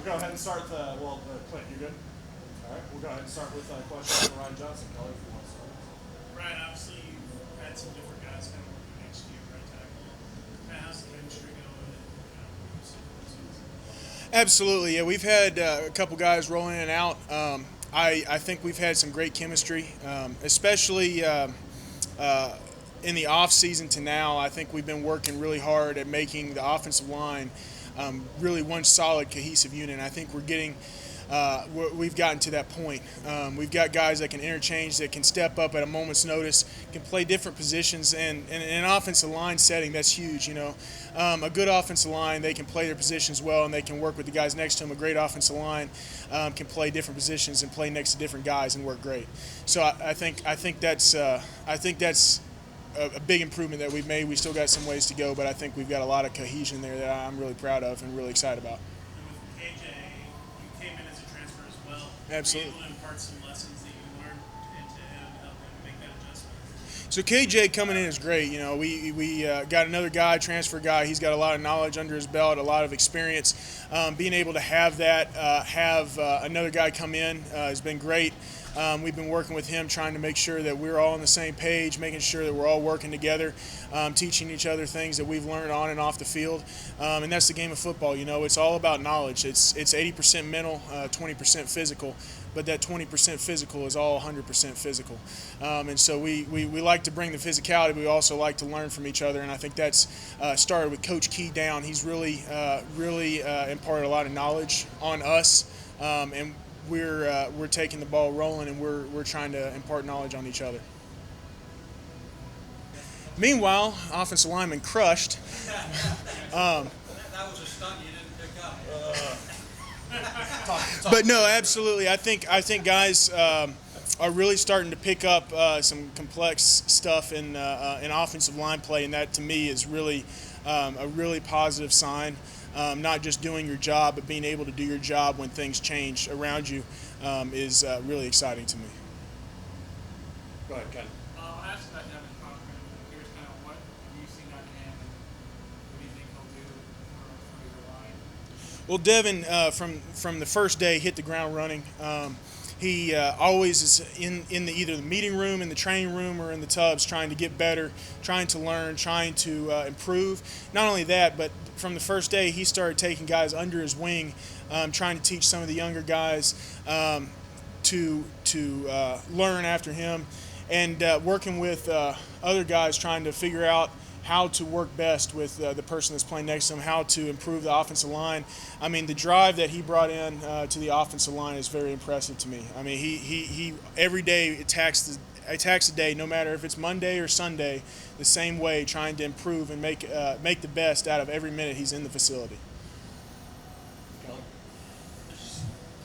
go ahead and start Clint, you good? All right, we'll go ahead and start with a question from Ryan Johnson. Kelly, if you want to start. Ryan, obviously you've had some different guys kind of working next to you, right tackle. How's the chemistry going? Absolutely, yeah. We've had a couple guys rolling in and out. I think we've had some great chemistry, especially in the off season to now. I think we've been working really hard at making the offensive line really one solid, cohesive unit. And I think we've gotten to that point. We've got guys that can interchange, that can step up at a moment's notice, can play different positions, and in an offensive line setting, that's huge. A good offensive line, they can play their positions well, and they can work with the guys next to them. A great offensive line can play different positions and play next to different guys and work great. So I think that's a big improvement that we've made. We still got some ways to go, but I think we've got a lot of cohesion there that I'm really proud of and really excited about. And with KJ, you came in as a transfer as well. Absolutely. Were you able to impart some lessons that you learned into him to help him make that adjustment? So KJ coming in is great. We got another guy, transfer guy. He's got a lot of knowledge under his belt, a lot of experience. Being able to have another guy come in has been great. We've been working with him, trying to make sure that we're all on the same page, making sure that we're all working together, teaching each other things that we've learned on and off the field. And that's the game of football. It's all about knowledge. It's 80% mental, 20% physical, but that 20% physical is all 100% physical. And so we like to bring the physicality, but we also like to learn from each other. And I think that's started with Coach Key down. He's really imparted a lot of knowledge on us, and we're taking the ball rolling, and we're trying to impart knowledge on each other. Meanwhile, offensive lineman crushed. That was a stunt you didn't pick up. But no, absolutely. I think guys are really starting to pick up some complex stuff in offensive line play, and that to me is really a really positive sign. Not just doing your job, but being able to do your job when things change around you is really exciting to me. Go ahead, Ken. I asked about Devin Cochran. Here's kind of what you've seen out of him, and what do you think he'll do for your line? Well, Devin, from the first day, hit the ground running. He always is in either the meeting room, in the training room, or in the tubs, trying to get better, trying to learn, trying to improve. Not only that, but from the first day, he started taking guys under his wing, trying to teach some of the younger guys to learn after him, and working with other guys, trying to figure out how to work best with the person that's playing next to him, how to improve the offensive line. I mean, the drive that he brought in to the offensive line is very impressive to me. I mean, he every day attacks the day, no matter if it's Monday or Sunday, the same way, trying to improve and make the best out of every minute he's in the facility.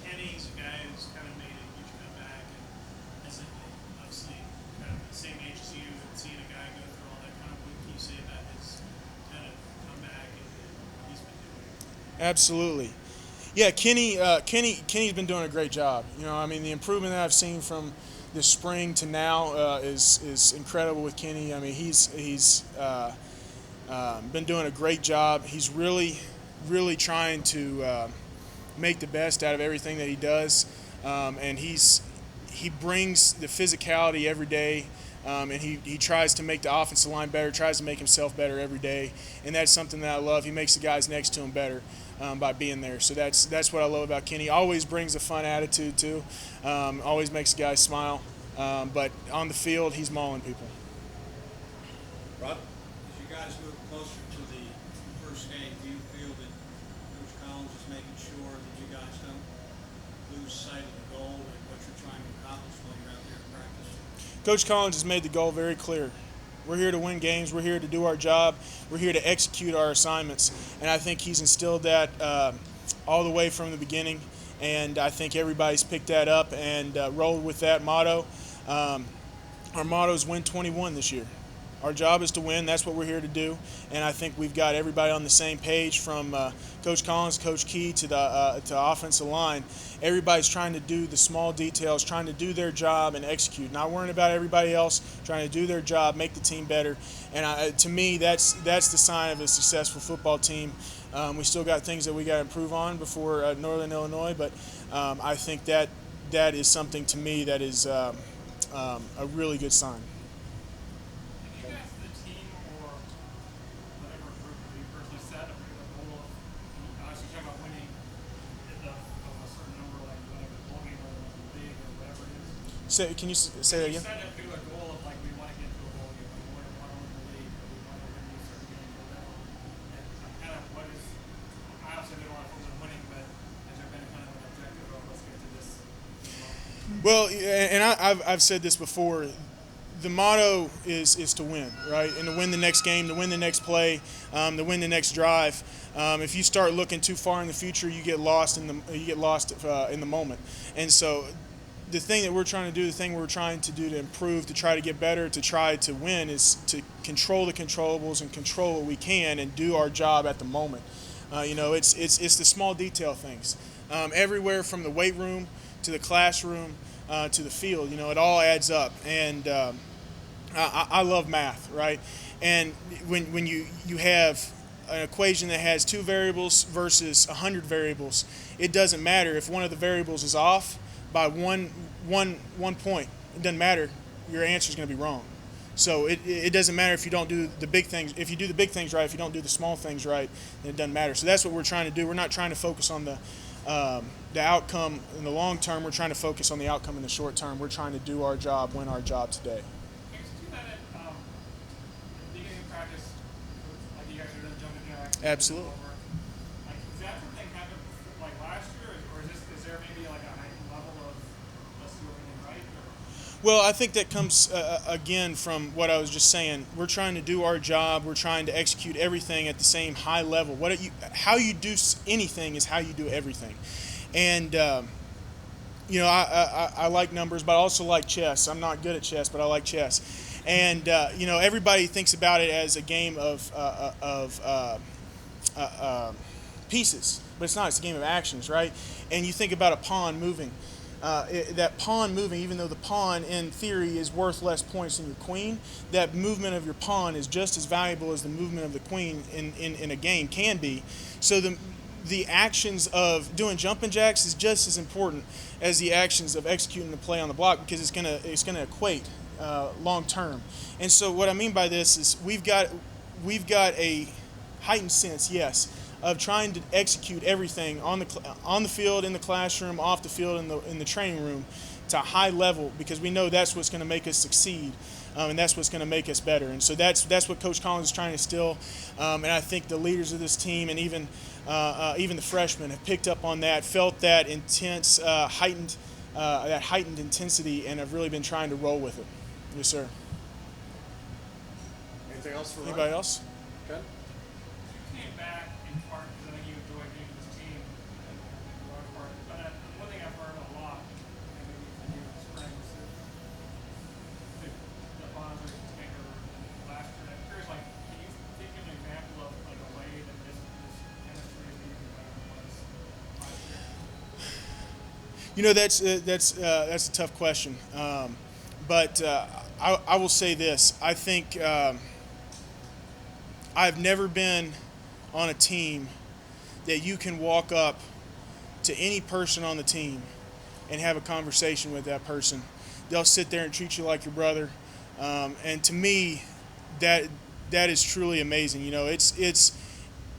Kenny's a guy who's kind of made a huge comeback, and as obviously kind of the same age as you, and seeing a guy go through all that, kind of what can you say about his kind of comeback and what he's been doing? Absolutely. Yeah, Kenny's been doing a great job. I mean, the improvement that I've seen from this spring to now is incredible with Kenny. I mean, he's been doing a great job. He's really trying to make the best out of everything that he does, and he brings the physicality every day. And he tries to make the offensive line better, tries to make himself better every day, and that's something that I love. He makes the guys next to him better by being there. So that's what I love about Kenny. Always brings a fun attitude too. Always makes the guys smile. But on the field, he's mauling people. Rod? As you guys move closer to the first game, do you feel that Coach Collins is making sure that you guys don't lose sight of the goal and what you're trying to accomplish while you're out there in practice? Coach Collins has made the goal very clear. We're here to win games. We're here to do our job. We're here to execute our assignments. And I think he's instilled that all the way from the beginning. And I think everybody's picked that up and rolled with that motto. Our motto is Win 21 this year. Our job is to win. That's what we're here to do. And I think we've got everybody on the same page, from Coach Collins, Coach Key to the offensive line. Everybody's trying to do the small details, trying to do their job and execute. Not worrying about everybody else, trying to do their job, make the team better. And to me, that's the sign of a successful football team. We still got things that we got to improve on before Northern Illinois, but I think that is something to me that is a really good sign. Have you guys, the team or whatever group that you personally set a particular goal of, obviously talking about winning of a certain number, like the bowl game or the league or whatever it is? Can you say that You again? set a particular goal of like we want to get to a bowl game, or we want to win the league, or we want to win these certain games or whatever. And kind of what is, I obviously didn't want to focus on winning, but has there been kind of an objective of let's get to this? Well, and I've said this before. The motto is to win, right? And to win the next game, to win the next play, to win the next drive. If you start looking too far in the future, you get lost in the moment. And so, the thing that we're trying to do, the thing we're trying to do to improve, to try to get better, to try to win, is to control the controllables and control what we can and do our job at the moment. It's the small detail things. Everywhere from the weight room to the classroom to the field, it all adds up. And I love math, right? And when you have an equation that has 2 variables versus 100 variables, it doesn't matter if one of the variables is off by one point. It doesn't matter. Your answer is going to be wrong. So it doesn't matter if you don't do the big things. If you do the big things right, if you don't do the small things right, then it doesn't matter. So that's what we're trying to do. We're not trying to focus on the outcome in the long term. We're trying to focus on the outcome in the short term. We're trying to do our job, win our job today. Can you do that at the beginning of practice, like you guys are doing jumping jacks? Absolutely. Like, is that something happened like last year, or is there maybe like a heightened level of let's do everything right? Or? Well, I think that comes again from what I was just saying. We're trying to do our job. We're trying to execute everything at the same high level. How you do anything is how you do everything. And I like numbers, but I also like chess. I'm not good at chess, but I like chess. And everybody thinks about it as a game of pieces, but it's not. It's a game of actions, right? And you think about a pawn moving. That pawn moving, even though the pawn in theory is worth less points than your queen, that movement of your pawn is just as valuable as the movement of the queen in a game can be. So the actions of doing jumping jacks is just as important as the actions of executing the play on the block, because it's gonna equate long term. And so what I mean by this is we've got a heightened sense, yes, of trying to execute everything on the field, in the classroom, off the field, in the training room, to a high level, because we know that's what's going to make us succeed, and that's what's going to make us better. And so that's what Coach Collins is trying to instill, and I think the leaders of this team and even the freshmen have picked up on that, felt that intense, heightened intensity, and have really been trying to roll with it. Yes, sir. Anything else for Ryan? Anybody else? Ken? You came back in part because I know you enjoy being with this team in large part. But one thing I've heard a lot, maybe from you in the spring, was the bonds are bigger than last year. I'm curious, like, can you think of an example of like a way that this chemistry is even better than it was last year? That's a tough question, but I will say this. I think I've never been on a team that you can walk up to any person on the team and have a conversation with that person. They'll sit there and treat you like your brother, and to me, that is truly amazing. It's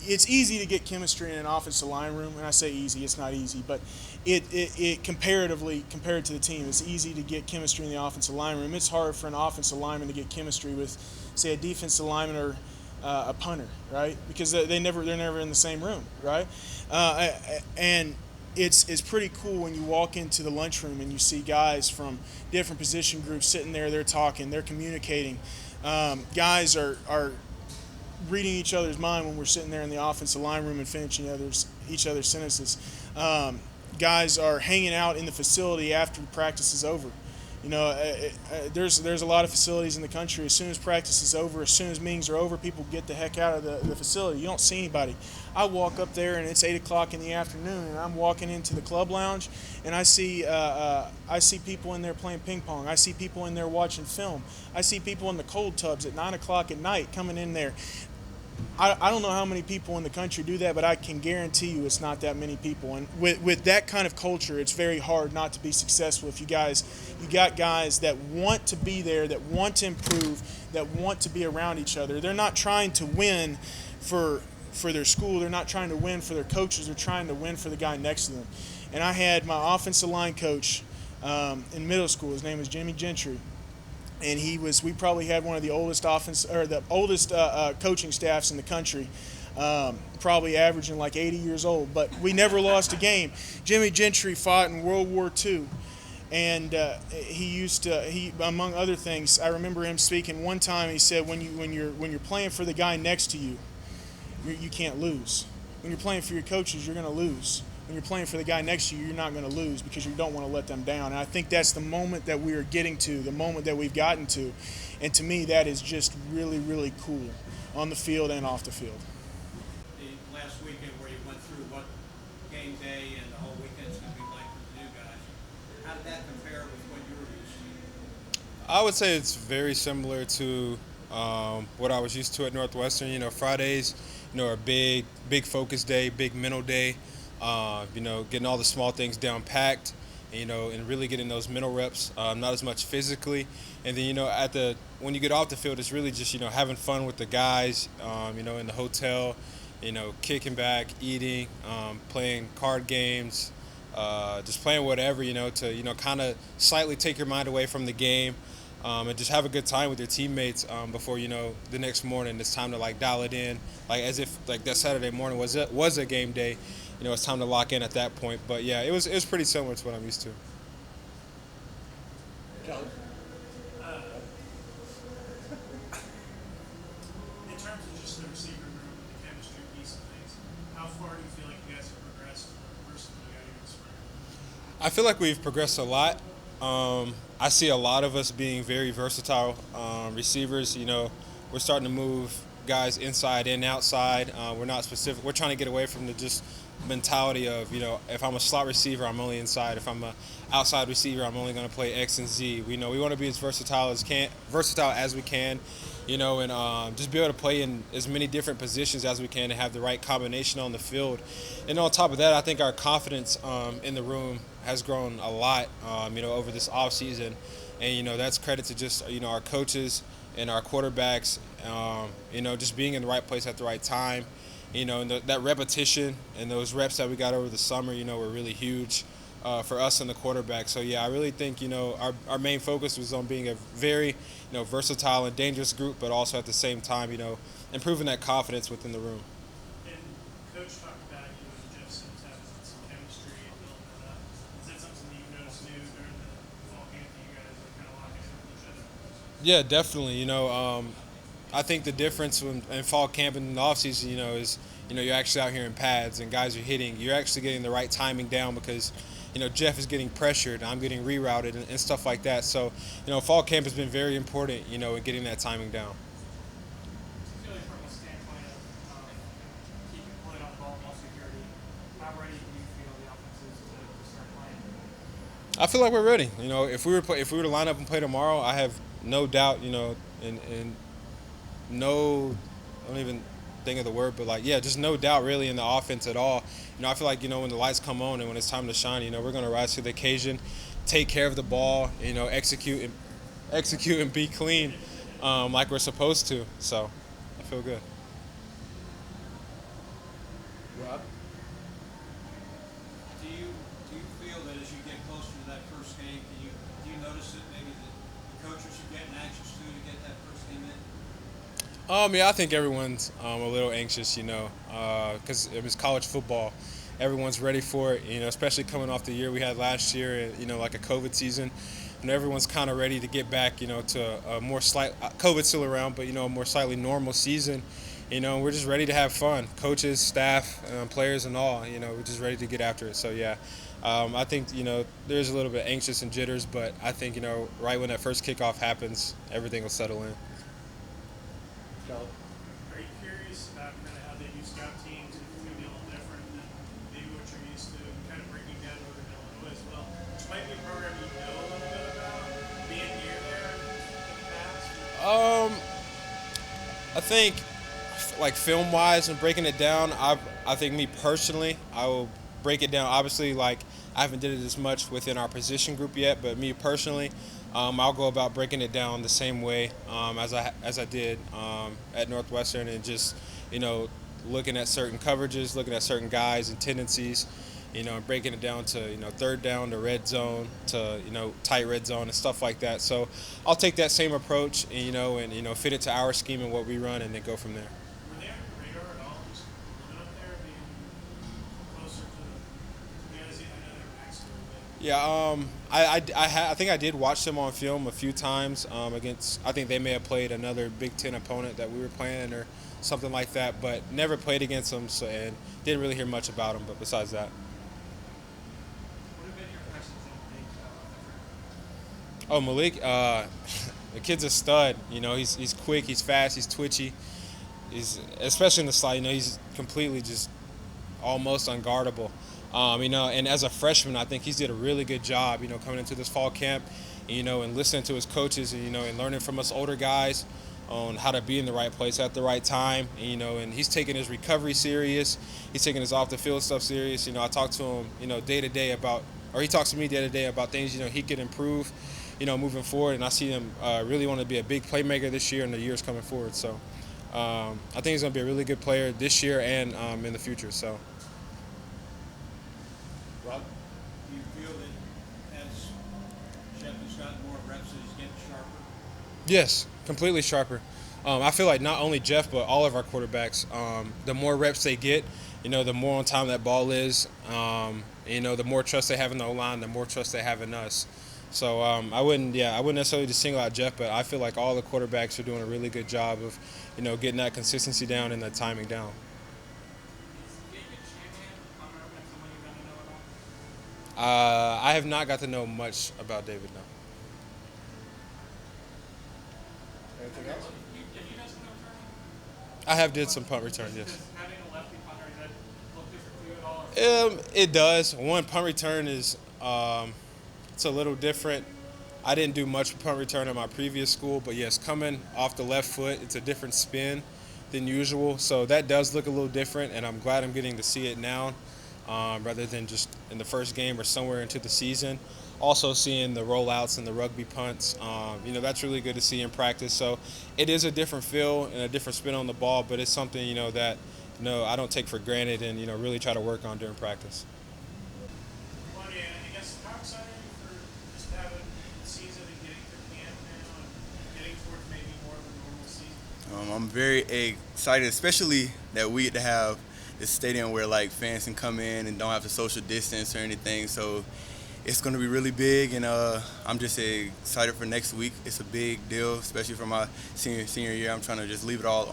easy to get chemistry in an offensive line room, and I say easy, it's not easy, but it comparatively, compared to the team, it's easy to get chemistry in the offensive line room. It's hard for an offensive lineman to get chemistry with, say, a defensive lineman or a punter, right? Because they're never in the same room, right? And it's pretty cool when you walk into the lunchroom and you see guys from different position groups sitting there, they're talking, they're communicating. Guys are reading each other's mind when we're sitting there in the offensive line room and finishing each other's sentences. Guys are hanging out in the facility after practice is over. There's a lot of facilities in the country. As soon as practice is over, as soon as meetings are over, people get the heck out of the facility. You don't see anybody. I walk up there and it's 8 o'clock in the afternoon, and I'm walking into the club lounge, and I see people in there playing ping pong. I see people in there watching film. I see people in the cold tubs at 9 o'clock at night coming in there. I don't know how many people in the country do that, but I can guarantee you it's not that many people. And with that kind of culture, it's very hard not to be successful. If you got guys that want to be there, that want to improve, that want to be around each other. They're not trying to win for their school. They're not trying to win for their coaches. They're trying to win for the guy next to them. And I had my offensive line coach in middle school. His name was Jimmy Gentry. And we probably had one of the oldest coaching staffs in the country, probably averaging like 80 years old. But we never lost a game. Jimmy Gentry fought in World War II, and he among other things, I remember him speaking one time. He said, when you're playing for the guy next to you, you can't lose. When you're playing for your coaches, you're going to lose. When you're playing for the guy next to you, you're not going to lose because you don't want to let them down. And I think that's the moment that we are getting to, the moment that we've gotten to. And to me, that is just really, really cool on the field and off the field. The last weekend where you went through what game day and the whole weekend's going to be like for the new guys, how did that compare with what you were used to? I would say it's very similar to what I was used to at Northwestern. Fridays, are big focus day, big mental day. Getting all the small things down packed, and really getting those mental reps, not as much physically. And then, when you get off the field, it's really just, having fun with the guys, in the hotel, kicking back, eating, playing card games, just playing whatever, to, kind of slightly take your mind away from the game. And just have a good time with your teammates before the next morning it's time to dial it in, as if that Saturday morning was a game day. It's time to lock in at that point. But yeah, it was pretty similar to what I'm used to. Kelly? In terms of just the receiver room and the chemistry piece of things, how far do you feel like you guys have progressed versus what you got in the spring? I feel like we've progressed a lot. I see a lot of us being very versatile receivers. We're starting to move guys inside and outside. We're not specific. We're trying to get away from the just mentality of, if I'm a slot receiver, I'm only inside. If I'm an outside receiver, I'm only going to play X and Z. We want to be as versatile as we can, and just be able to play in as many different positions as we can and have the right combination on the field. And on top of that, I think our confidence in the room has grown a lot, over this off season, and that's credit to just our coaches and our quarterbacks, just being in the right place at the right time. And that repetition and those reps that we got over the summer, were really huge for us and the quarterback. So, yeah, I really think, our main focus was on being a very, versatile and dangerous group, but also at the same time, improving that confidence within the room. And Coach talked about you and Jeff Sims having some chemistry and building that up. Is that something that you noticed new during the fall camp that you guys are kind of locking in with each other? Yeah, definitely. I think the difference in fall camp and the offseason, is, you're actually out here in pads and guys are hitting. You're actually getting the right timing down because, Jeff is getting pressured, I'm getting rerouted and stuff like that. So, fall camp has been very important, in getting that timing down. Particularly from a standpoint of keeping pulling on the ball security, how ready do you feel the offense is to start playing? I feel like we're ready. If we were to line up and play tomorrow, I have no doubt, and no, I don't even think of the word, but just no doubt really in the offense at all. I feel like, when the lights come on and when it's time to shine, we're going to rise to the occasion, take care of the ball, execute and be clean like we're supposed to. So I feel good. Rob? Do you feel that as you get closer to that first game, do you notice that maybe the coaches are getting anxious to get that first game in? Yeah, I think everyone's a little anxious, because it was college football. Everyone's ready for it, especially coming off the year we had last year, like a COVID season. And everyone's kind of ready to get back, to a more slight, COVID's still around, but, a more slightly normal season. We're just ready to have fun. Coaches, staff, players and all, we're just ready to get after it. So, yeah, I think, there's a little bit anxious and jitters, but I think, right when that first kickoff happens, everything will settle in. Kelly? Are you curious about kind of how they do scout teams? If it's going to be a little different than maybe what you're used to, and kind of breaking down Northern Illinois as well, which might be a program you know a little bit about, being near there in the past? I think like film wise and breaking it down, I think me personally, I will break it down. Obviously, like I haven't did it as much within our position group yet, but me personally, I'll go about breaking it down the same way as I did at Northwestern, and just looking at certain coverages, looking at certain guys and tendencies, and breaking it down to third down to red zone to tight red zone and stuff like that. So I'll take that same approach and fit it to our scheme and what we run, and then go from there. Were they on your radar at all? Just living up there, being closer to the guys? I know they're maxed a little bit. Yeah, I think I did watch them on film a few times against. I think they may have played another Big Ten opponent that we were playing or something like that, but never played against them, so, and didn't really hear much about them. But besides that. What have been your impressions of Malik? Oh, Malik, the kid's a stud. He's quick, he's fast, he's twitchy. He's especially in the slide. He's completely just almost unguardable. And as a freshman, I think he's did a really good job. Coming into this fall camp, and listening to his coaches, and learning from us older guys on how to be in the right place at the right time. And he's taking his recovery serious. He's taking his off the field stuff serious. I talk to him, day to day he talks to me day to day about things, he could improve, moving forward. And I see him really want to be a big playmaker this year and the years coming forward. So I think he's going to be a really good player this year and in the future. So. Rob? Do you feel that as Jeff has gotten more reps, that he's getting sharper? Yes, completely sharper. I feel like not only Jeff, but all of our quarterbacks, the more reps they get, the more on time that ball is, the more trust they have in the O-line, the more trust they have in us. So I wouldn't necessarily just single out Jeff, but I feel like all the quarterbacks are doing a really good job of, getting that consistency down and the timing down. I have not got to know much about David, no. Anything else? Have you done some returning? I have did some punt return, yes. Does having a lefty punter, does that look different to you at all? It does. One, punt return is it's a little different. I didn't do much punt return at my previous school, but yes, coming off the left foot, it's a different spin than usual. So that does look a little different, and I'm glad I'm getting to see it now rather than just in the first game or somewhere into the season. Also seeing the rollouts and the rugby punts, that's really good to see in practice. So it is a different feel and a different spin on the ball, but it's something, that I don't take for granted and, really try to work on during practice. Juanyeh, I guess, how excited are you for just having the season and getting through camp now and getting towards maybe more of a normal season? I'm very excited, especially that we get to have this stadium where fans can come in and don't have to social distance or anything. So it's going to be really big, and I'm just excited for next week. It's a big deal, especially for my senior year. I'm trying to just leave it all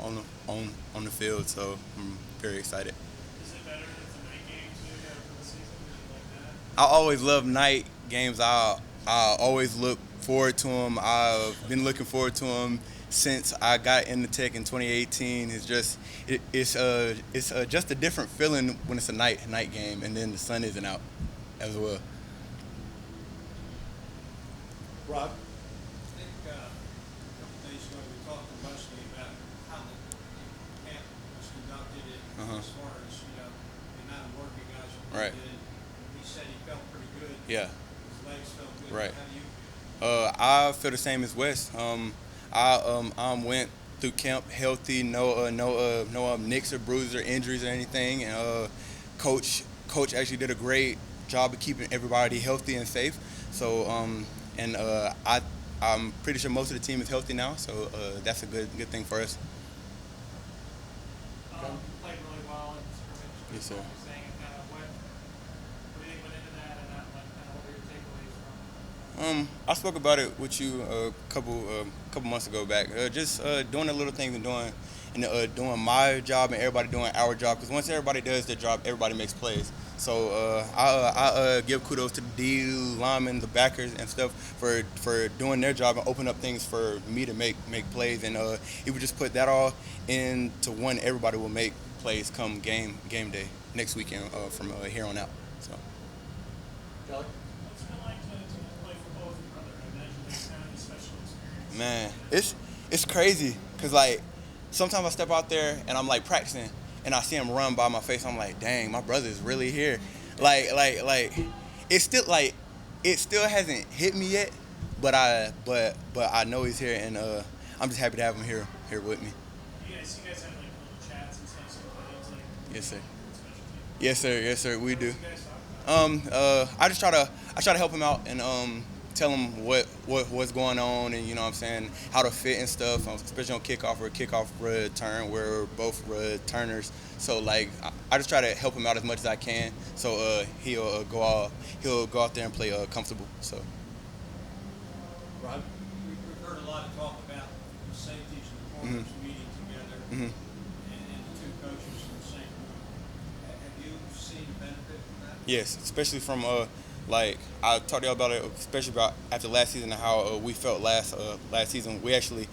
on the field, so I'm very excited. Is it better if it's a night game too for the season? Did you like that? I always love night games. I always look forward to them. I've been looking forward to them since I got into Tech in 2018. It's just just a different feeling when it's a night game, and then the sun isn't out as well. Rob? I think a couple days ago we talked to Wesley about how the camp was conducted as far as the amount of work you guys Right. did. He said he felt pretty good. Yeah. His legs felt good. Right. How do you feel? I feel the same as Wes. I went through camp healthy, no nicks or bruises or injuries or anything, and coach actually did a great job of keeping everybody healthy and safe. So I'm pretty sure most of the team is healthy now, so that's a good thing for us. Played really well in scrimmage. Yes, sir. What you're saying, and kind of what do you think went into that, and kind of what were your takeaways from? I spoke about it with you a couple months ago back. Just doing the little things and doing my job and everybody doing our job. Because once everybody does their job, everybody makes plays. So I give kudos to the D linemen, the backers and stuff for doing their job and open up things for me to make plays. And if we just put that all into one, everybody will make plays come game day next weekend from here on out. So. Kelly? What's it been like to play for both your brother? I imagine it's kind of a special experience. Man, it's crazy because sometimes I step out there and I'm like practicing, and I see him run by my face. I'm like, dang, my brother is really here. Like, it's still like, it still hasn't hit me yet, but I know he's here, and I'm just happy to have him here with me. You guys have like little chats and stuff sometimes, like Yes, sir. special teams. Yes, sir. We do. You guys talk about? I just try to help him out and tell him what's going on, and you know what I'm saying, how to fit and stuff, especially on kickoff or kickoff return. We're both returners, so like I just try to help him out as much as I can, so he'll go out there and play comfortable. So. Rod? We've heard a lot of talk about the safeties and the corners meeting together, and the two coaches in the same room. Have you seen the benefit from that? Yes, especially from like I talked to y'all about it, especially about after last season and how we felt last season. We actually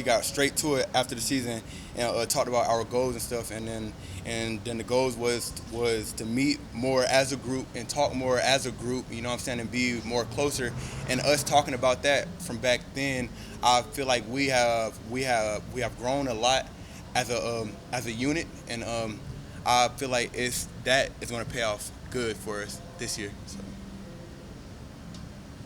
got straight to it after the season and talked about our goals and stuff, and then the goals was to meet more as a group and talk more as a group, you know what I'm saying, and be more closer. And us talking about that from back then, I feel like we have grown a lot as a unit, and I feel like it's going to pay off good for us this year. So.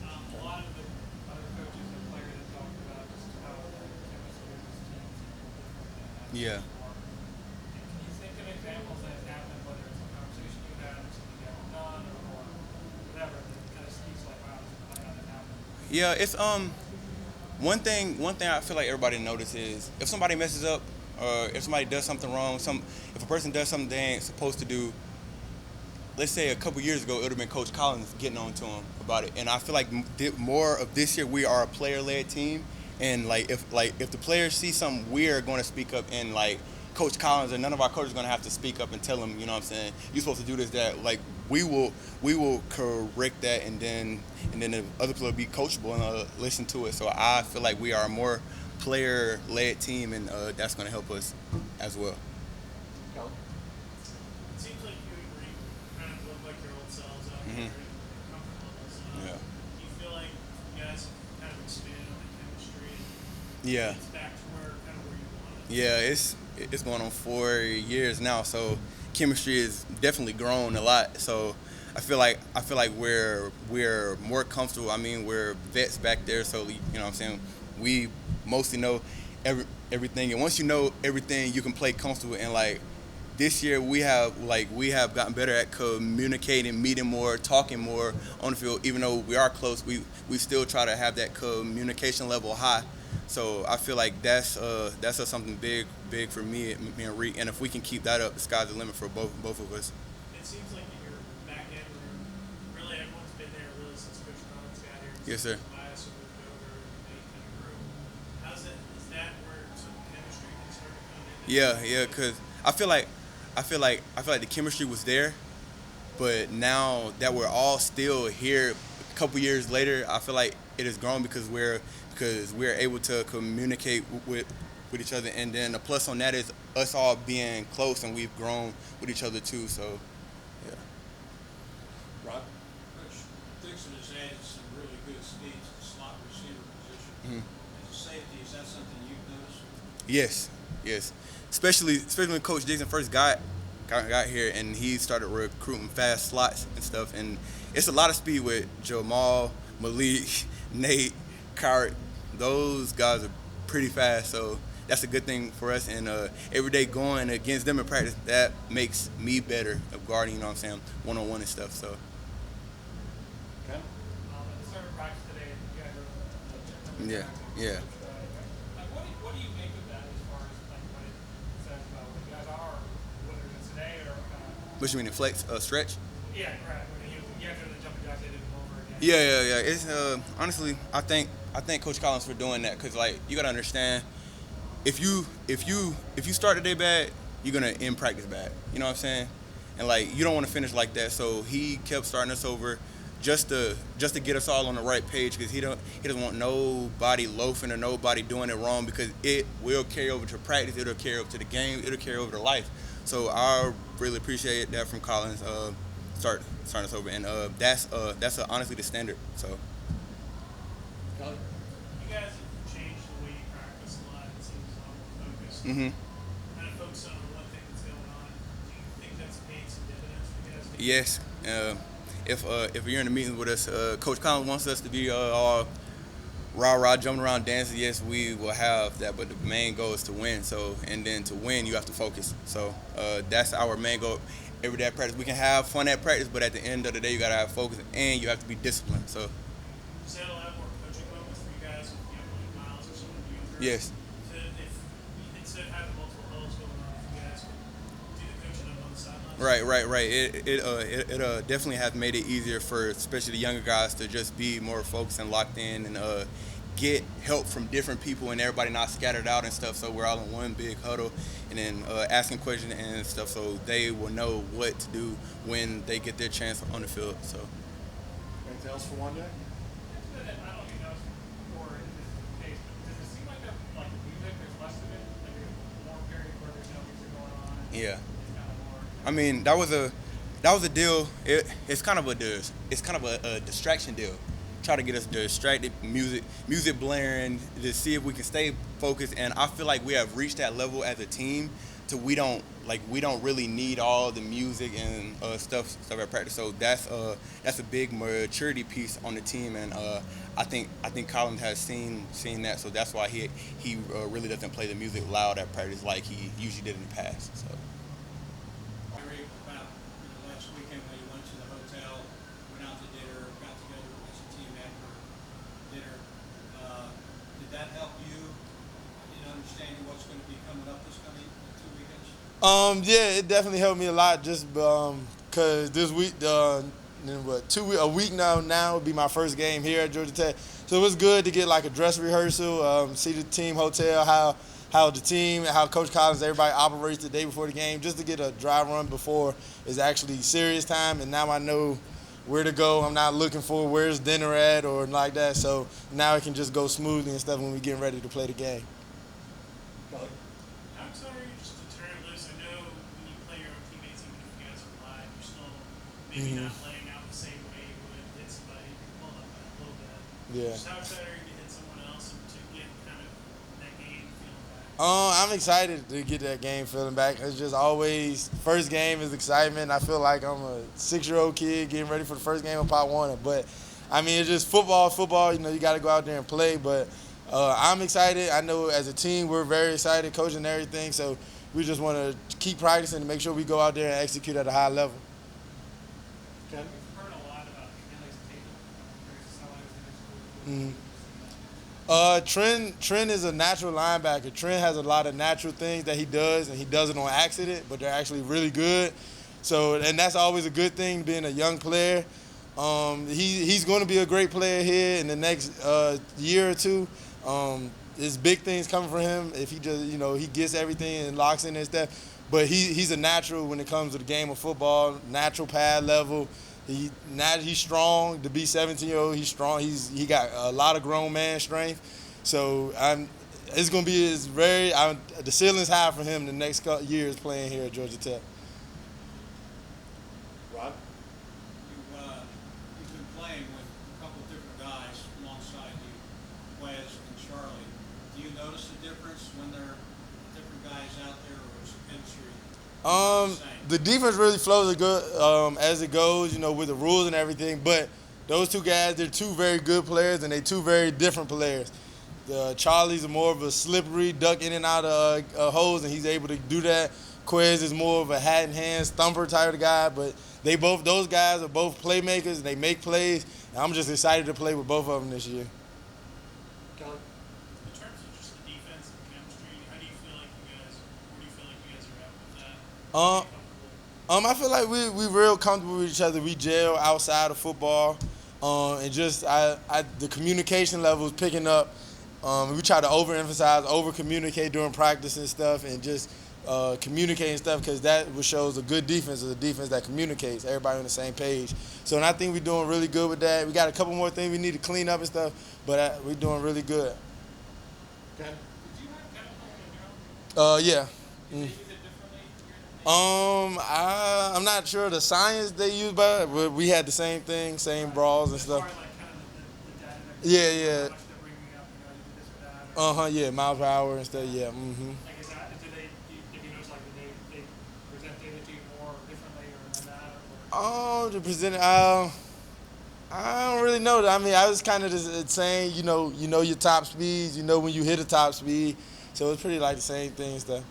A lot of the other coaches and players have talked about just how the chemistry of this team is different than Yeah. before. Can you think of examples that have happened, whether it's a conversation you had or something you haven't done or whatever, that kind of speaks like, wow, this might not have happened? Yeah, it's one thing I feel like everybody notices, if somebody messes up or if somebody does something wrong, if a person does something they ain't supposed to do, let's say a couple years ago, it would have been Coach Collins getting on to him about it. And I feel like more of this year, we are a player-led team. And if the players see something, we are going to speak up. And like Coach Collins and none of our coaches are going to have to speak up and tell them, you know what I'm saying, you're supposed to do this, that. Like we will correct that, and then the other players will be coachable and listen to it. So I feel like we are a more player-led team, and that's going to help us as well. Kelly? It seems like you and Reed kind of look like your old selves out there at comfort levels. Yeah. Do you feel like you guys have kind of expanded on the chemistry? Yeah. It's back to where you want it? Yeah, it's going on 4 years now, so chemistry has definitely grown a lot. So I feel like we're more comfortable. I mean, we're vets back there, so you know what I'm saying, we mostly know everything. And once you know everything, you can play comfortable. And like this year, we have gotten better at communicating, meeting more, talking more on the field. Even though we are close, we still try to have that communication level high. So I feel like that's something big for me and Reek. And if we can keep that up, the sky's the limit for both of us. It seems like in your back end room, really everyone's been there really since Coach Collins got here. Yes, sir. Last or moved over, they kind of grew. Is that where some chemistry can start to come in? Yeah, because I feel like the chemistry was there, but now that we're all still here a couple years later, I feel like it has grown because we're able to communicate with each other, and then the plus on that is us all being close, and we've grown with each other too. So, yeah. Rod? Coach Dixon has added some really good speed to the slot receiver position. As a safety, is that something you've noticed? Yes. Especially when Coach Dixon first got here, and he started recruiting fast slots and stuff, and it's a lot of speed with Jamal, Malik, Nate, Kyric. Those guys are pretty fast, so that's a good thing for us. And every day going against them in practice, that makes me better of guarding, you know what I'm saying, one-on-one and stuff. So. Ken? At the start of practice today, you guys are Yeah. Like, what do you make of that as far as like what it says about what you guys are, whether it's today or What you mean, the flex stretch? yeah, right. When you guys are the jumping jacks, they did it over again. Yeah. It's honestly, I thank Coach Collins for doing that, because like you gotta understand, if you start the day bad, you're gonna end practice bad. You know what I'm saying? And like you don't want to finish like that. So he kept starting us over, just to get us all on the right page, because he doesn't want nobody loafing or nobody doing it wrong, because it will carry over to practice, it'll carry over to the game, it'll carry over to life. So I really appreciate that from Collins, starting us over, and that's honestly the standard. So. Kelly? You guys have changed the way you practice a lot. It seems a lot more focused. Mm-hmm. kind of focus on one thing that's going on. Do you think that's paid some dividends for you guys? Yes. If you're in the meetings with us, Coach Collins wants us to be all rah jumping around dancing. Yes, we will have that, but the main goal is to win. So, and then to win, you have to focus. So that's our main goal. Every day at practice, we can have fun at practice, but at the end of the day, you gotta have focus and you have to be disciplined. So Does that allow more coaching moments for you guys if you have like Miles or someone younger? yes. To, if instead of having multiple huddles going on, if you guys could do the coaching up on the sidelines? Right. It definitely has made it easier for especially the younger guys to just be more focused and locked in and get help from different people and everybody not scattered out and stuff. So we're all in one big huddle and then asking questions and stuff, so they will know what to do when they get their chance on the field. So. Anything else for Juanyeh? I don't even know or is this the case, but does it seem like like music, there's less of it? Like there's more periods where there's no music going on. Yeah. It's kind of more. I mean, that was a deal. It's kind of a distraction deal. Try to get us distracted, music blaring, to see if we can stay focused. And I feel like we have reached that level as a team, to we don't really need all the music and stuff at practice. So that's a big maturity piece on the team, and I think Collins has seen that. So that's why he really doesn't play the music loud at practice like he usually did in the past. So. Kyric, about last weekend when you went to the hotel, went out to dinner, got together as a team after dinner. Did that help you in understanding what's going to be coming up this coming 2 weekends? Yeah, it definitely helped me a lot just because this week, a week now would be my first game here at Georgia Tech. So it was good to get like a dress rehearsal, see the team hotel, how the team, how Coach Collins, everybody operates the day before the game, just to get a dry run before it's actually serious time. And now I know where to go. I'm not looking for where's dinner at or like that. So now it can just go smoothly and stuff when we getting ready to play the game. Kelly? How excited are you just to turn loose? I know when you play your own teammates, even if you guys are live, you're still maybe not laying out the same way you would hit somebody. You can pull up that a little bit. Yeah. Just how excited are you to hit someone else and to get kind of that game feeling back? I'm excited to get that game feeling back. It's just always, first game is excitement. I feel like I'm a 6-year-old kid getting ready for the first game of Pop Warner. But, I mean, it's just football. You got to go out there and play. But I'm excited. I know as a team we're very excited, coaching and everything. So we just want to keep practicing and make sure we go out there and execute at a high level. Ken? We've heard a lot about Eley's tape versus how I was in his school. Trent is a natural linebacker. Trent has a lot of natural things that he does, and he does it on accident, but they're actually really good. So, and that's always a good thing, being a young player. He's going to be a great player here in the next year or two. There's big things coming for him if he just, he gets everything and locks in and stuff. But he's a natural when it comes to the game of football, natural pad level. He's strong. To be 17-year-old, he's strong. He got a lot of grown man strength. So it's going to be the ceiling's high for him the next couple years playing here at Georgia Tech. Rod? You've been playing with a couple different guys alongside you, Wes and Charlie. Do you notice a difference when there are different guys out there, or is the chemistry The defense really flows as it goes, with the rules and everything. But those two guys, they're two very good players, and they're two very different players. Charlie's more of a slippery, duck in and out of holes, and he's able to do that. Quez is more of a hat in hand, thumper type of guy. But those guys are both playmakers, and they make plays. And I'm just excited to play with both of them this year. Kelly? In terms of just the defense and chemistry, where do you feel like you guys are at with that? I feel like we real comfortable with each other. We gel outside of football, and just the communication level is picking up. We try to over-communicate during practice and stuff, and just communicating stuff, because that what shows a good defense is a defense that communicates, everybody on the same page. So, and I think we're doing really good with that. We got a couple more things we need to clean up and stuff, but we're doing really good. Ken? Did you have chemical in your own? Yeah. Did they use it differently here than I'm not sure the science they use, but we had the same thing, same brawls and as far stuff. as like kind of the data that Yeah. how much they're bringing up, you did this or that? Or, Yeah, miles per hour and stuff. Yeah. like is that To present it, I don't really know. I mean, I was kind of just saying, you know your top speeds, you know when you hit a top speed, so it's pretty like the same thing and stuff.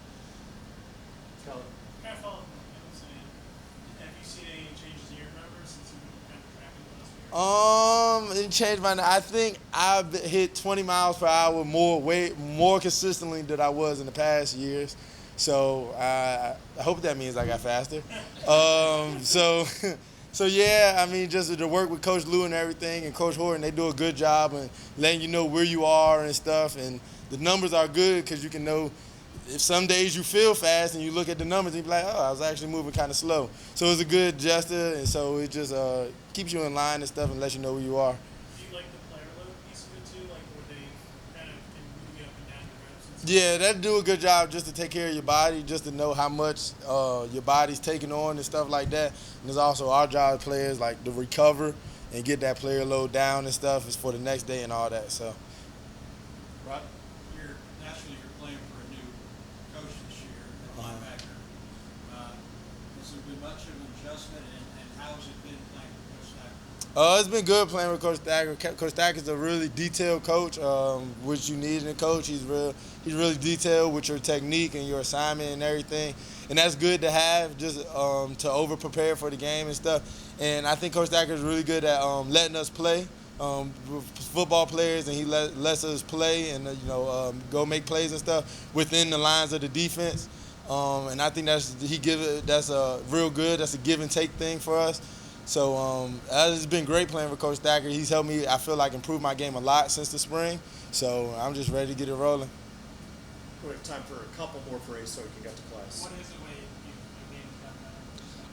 Kelly. Kind of follow up on what Kevin was saying. Have you seen any changes in your numbers since you've been kind of tracking the last year? It changed my. I think I've hit 20 miles per hour more consistently than I was in the past years. So I hope that means I got faster. So yeah, I mean, just to work with Coach Lou and everything, and Coach Horton, they do a good job and letting you know where you are and stuff. And the numbers are good because you can know if some days you feel fast and you look at the numbers and you be like, oh, I was actually moving kind of slow. So it's a good gesture, and so it just keeps you in line and stuff and lets you know where you are. Do you like the player load piece of it too? Like where they kind of can move you up and down the reps and stuff? Yeah, that do a good job just to take care of your body, just to know how much your body's taking on and stuff like that. And it's also our job, players, like to recover and get that player load down and stuff is for the next day and all that. So. Rod? Naturally, you're playing for a new coach this year at linebacker. Has there been much of an adjustment, and how has it been playing with Coach Thacker? It's been good playing with Coach Thacker. Coach Thacker's a really detailed coach, which you need in a coach. He's really detailed with your technique and your assignment and everything, and that's good to have just to over prepare for the game and stuff. And I think Coach Thacker is really good at letting us play. Football players, and he lets us play and go make plays and stuff within the lines of the defense. And I think that's a real good. That's a give and take thing for us. So it's been great playing with Coach Thacker. He's helped me, I feel like, improve my game a lot since the spring. So I'm just ready to get it rolling. We have time for a couple more phrases so we can get to class. What is the way you game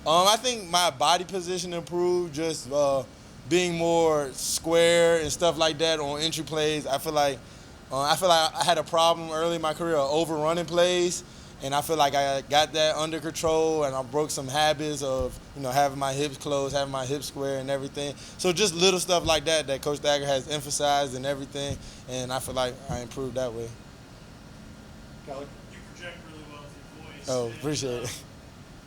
better? I think my body position improved, just being more square and stuff like that on entry plays. I feel like I had a problem early in my career of overrunning plays, and I feel like I got that under control, and I broke some habits of having my hips closed, having my hips square and everything. So just little stuff like that Coach Thacker has emphasized and everything, and I feel like I improved that way. Kelly? You project really well with your voice. Oh, and, appreciate it.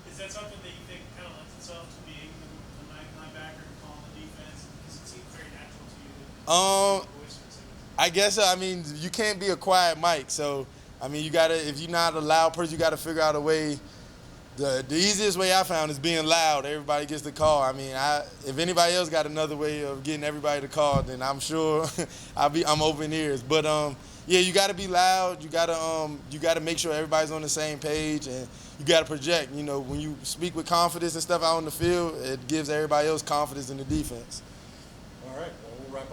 Is that something that you think kind of lends itself to being the linebacker and calling the defense? Because it seems very natural to you to use your voice for a second. I guess so. I mean, you can't be a quiet mic, so I mean, if you're not a loud person, you got to figure out a way. The easiest way I found is being loud. Everybody gets the call. I mean, if anybody else got another way of getting everybody to call, then I'm sure I'm open ears. But yeah, you got to be loud. You got to make sure everybody's on the same page, and you got to project. When you speak with confidence and stuff out on the field, it gives everybody else confidence in the defense. All right.